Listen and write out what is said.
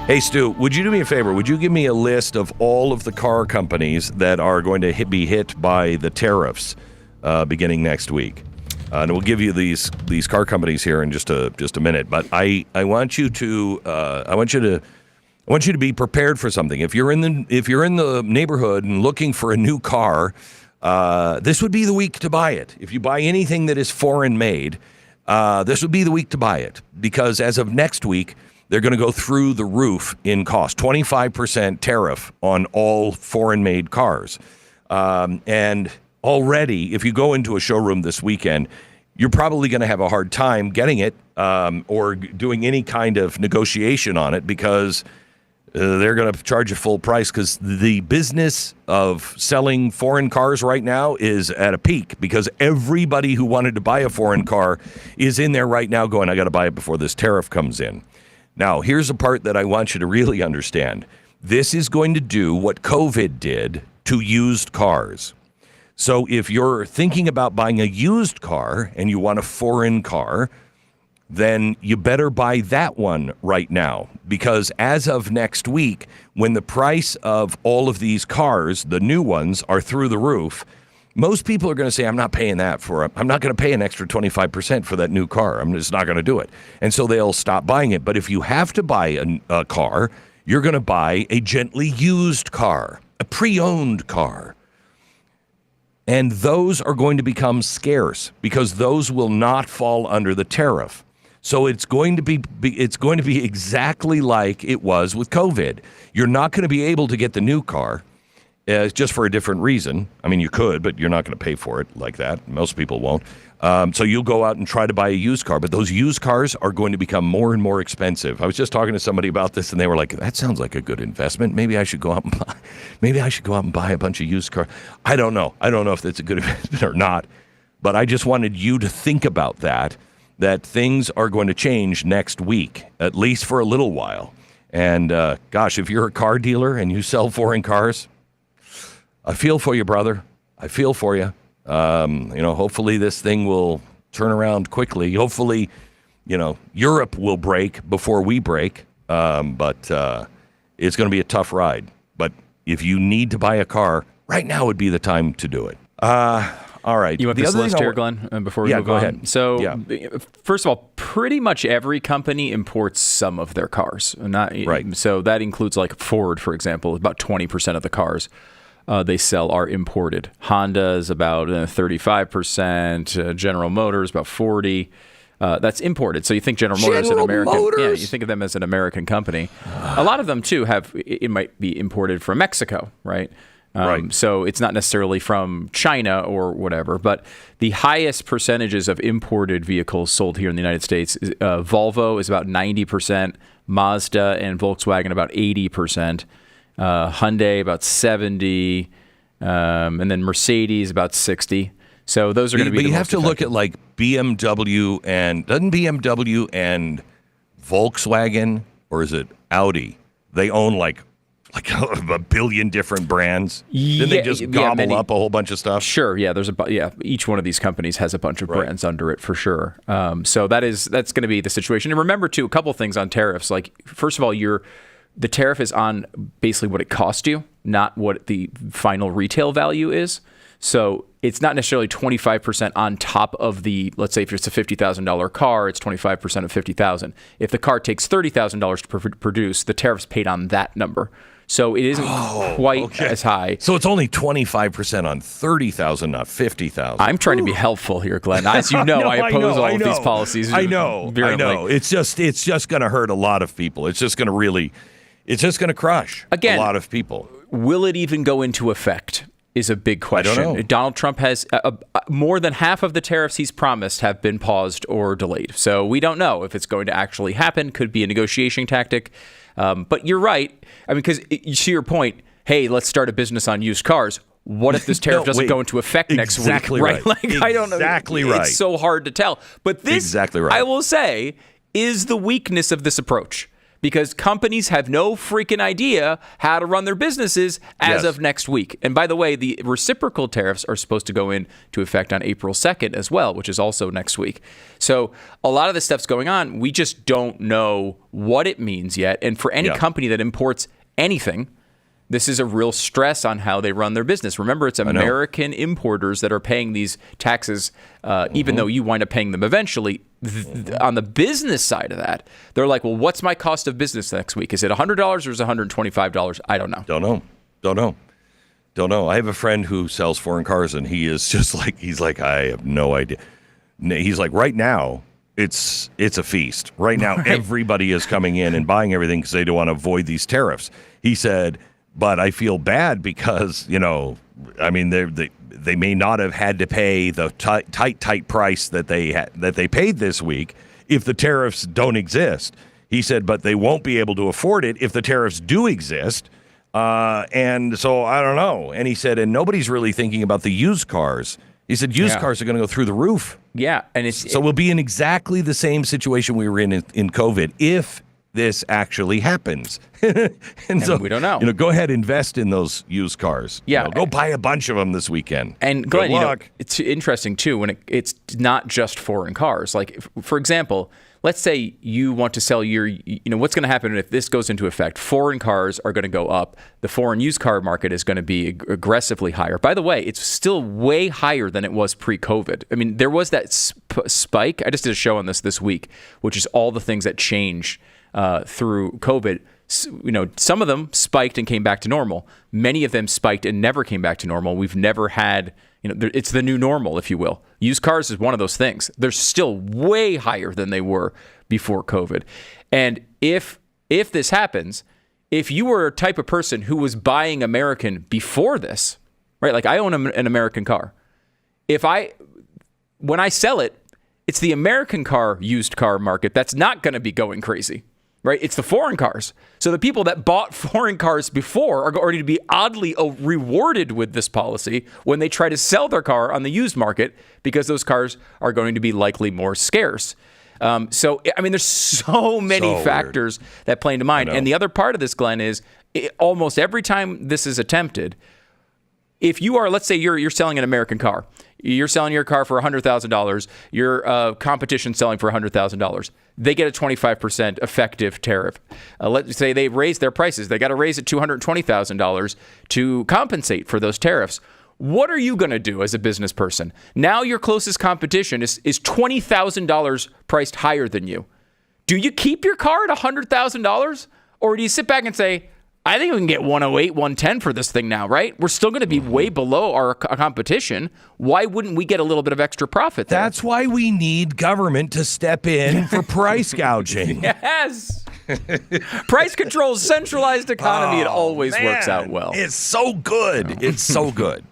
Hey, Stu, would you do me a favor? Would you give me a list of all of the car companies that are going to be hit by the tariffs beginning next week? And we'll give you these car companies here in just a minute. But I want you to be prepared for something. If you're in the neighborhood and looking for a new car, this would be the week to buy it. If you buy anything that is foreign made, this would be the week to buy it, because as of next week, they're going to go through the roof in cost. 25% tariff on all foreign-made cars. And already, if you go into a showroom this weekend, you're probably going to have a hard time getting it or doing any kind of negotiation on it, because they're going to charge you full price, because the business of selling foreign cars right now is at a peak, because everybody who wanted to buy a foreign car is in there right now going, I got to buy it before this tariff comes in. Now, here's the part that I want you to really understand. This is going to do what COVID did to used cars. So if you're thinking about buying a used car and you want a foreign car, then you better buy that one right now, because as of next week, when the price of all of these cars, the new ones, are through the roof, most people are going to say, I'm not paying that I'm not going to pay an extra 25% for that new car. I'm just not going to do it. And so they'll stop buying it. But if you have to buy a car, you're going to buy a gently used car, a pre-owned car. And those are going to become scarce, because those will not fall under the tariff. So it's going to be exactly like it was with COVID. You're not going to be able to get the new car. Just for a different reason. I mean, you could, but you're not going to pay for it like that. Most people won't. So you'll go out and try to buy a used car, but those used cars are going to become more and more expensive. I was just talking to somebody about this, and they were like, "That sounds like a good investment. Maybe I should go out and buy a bunch of used cars." I don't know. I don't know if that's a good investment or not. But I just wanted you to think about that things are going to change next week, at least for a little while. And gosh, if you're a car dealer and you sell foreign cars, I feel for you, brother. I feel for you. Hopefully this thing will turn around quickly. Hopefully, Europe will break before we break. But it's going to be a tough ride. But if you need to buy a car, right now would be the time to do it. All right. You want this list here, Glenn, before we move on? Go ahead. So, first of all, pretty much every company imports some of their cars. Right. So that includes, like, Ford, for example. About 20% of the cars they sell are imported. Honda is about 35%. General Motors about 40%. That's imported. So you think General Motors is an American? Motors? Yeah, you think of them as an American company. A lot of them too it might be imported from Mexico, right? Right. So it's not necessarily from China or whatever, but the highest percentages of imported vehicles sold here in the United States, Volvo is about 90%, Mazda and Volkswagen about 80%. Hyundai about 70, and then Mercedes about 60. So those are going to be. But the you most have to effective. look at like BMW doesn't BMW and Volkswagen, or is it Audi? They own like a billion different brands. Then they just gobble up a whole bunch of stuff. Sure, yeah. Each one of these companies has a bunch of brands under it for sure. So that's going to be the situation. And remember too, a couple things on tariffs. Like, first of all, the tariff is on basically what it cost you, not what the final retail value is. So it's not necessarily 25% on top of the, let's say if it's a $50,000 car, it's 25% of $50,000. If the car takes $30,000 to produce, the tariff's paid on that number. So it isn't quite as high. So it's only 25% on $30,000, not $50,000. I'm trying to be helpful here, Glenn. As you know, I oppose all of these policies. I know. It's just going to hurt a lot of people. It's just going to crush a lot of people. Will it even go into effect is a big question. I don't know. Donald Trump has more than half of the tariffs he's promised have been paused or delayed. So we don't know if it's going to actually happen. Could be a negotiation tactic. But you're right. I mean, because to your point, hey, let's start a business on used cars. What if this tariff doesn't go into effect next week? Exactly right. I don't know. Exactly right. It's so hard to tell. But this, exactly right. I will say, is the weakness of this approach. because companies have no freaking idea how to run their businesses as of next week. And by the way, the reciprocal tariffs are supposed to go into effect on April 2nd as well, which is also next week. So a lot of this stuff's going on. We just don't know what it means yet. And for any company that imports anything, this is a real stress on how they run their business. Remember, it's American importers that are paying these taxes, even though you wind up paying them eventually. On the business side of that, they're like, well, what's my cost of business next week? Is it $100 or is it $125? I don't know. Don't know. I have a friend who sells foreign cars, and he is just like, he's like, I have no idea. He's like, right now, it's a feast. Right now, everybody is coming in and buying everything because they don't want to avoid these tariffs. He said, but I feel bad because, I mean, they may not have had to pay the tight price that they paid this week if the tariffs don't exist. He said, but they won't be able to afford it if the tariffs do exist. And so I don't know. And he said, and nobody's really thinking about the used cars. He said, used cars are going to go through the roof. Yeah. And we'll be in exactly the same situation we were in COVID if this actually happens. and so we don't know. Go ahead, invest in those used cars. Yeah. Go buy a bunch of them this weekend. And Glenn, it's interesting too when it's not just foreign cars. Like, for example, let's say you want to sell your, what's going to happen if this goes into effect? Foreign cars are going to go up. The foreign used car market is going to be aggressively higher. By the way, it's still way higher than it was pre-COVID. I mean, there was that spike. I just did a show on this week, which is all the things that changed through COVID. Some of them spiked and came back to normal. Many of them spiked and never came back to normal. We've never had, it's the new normal, if you will. Used cars is one of those things. They're still way higher than they were before COVID. And if this happens, if you were a type of person who was buying American before this, right? Like I own an American car. When I sell it, it's the American used car market that's not going to be going crazy. Right? It's the foreign cars. So the people that bought foreign cars before are going to be oddly rewarded with this policy when they try to sell their car on the used market because those cars are going to be likely more scarce. So, I mean, there's so many factors that play into mind. And the other part of this, Glenn, is almost every time this is attempted, if you are, let's say you're selling an American car, you're selling your car for $100,000, your competition selling for $100,000, they get a 25% effective tariff. Let's say they raise their prices. They got to raise it $220,000 to compensate for those tariffs. What are you going to do as a business person? Now your closest competition is $20,000 priced higher than you. Do you keep your car at $100,000? Or do you sit back and say, I think we can get 108, 110 for this thing now, right? We're still going to be way below our competition. Why wouldn't we get a little bit of extra profit there? That's why we need government to step in for price gouging. Yes. Price control, centralized economy, it always works out well. It's so good. It's so good.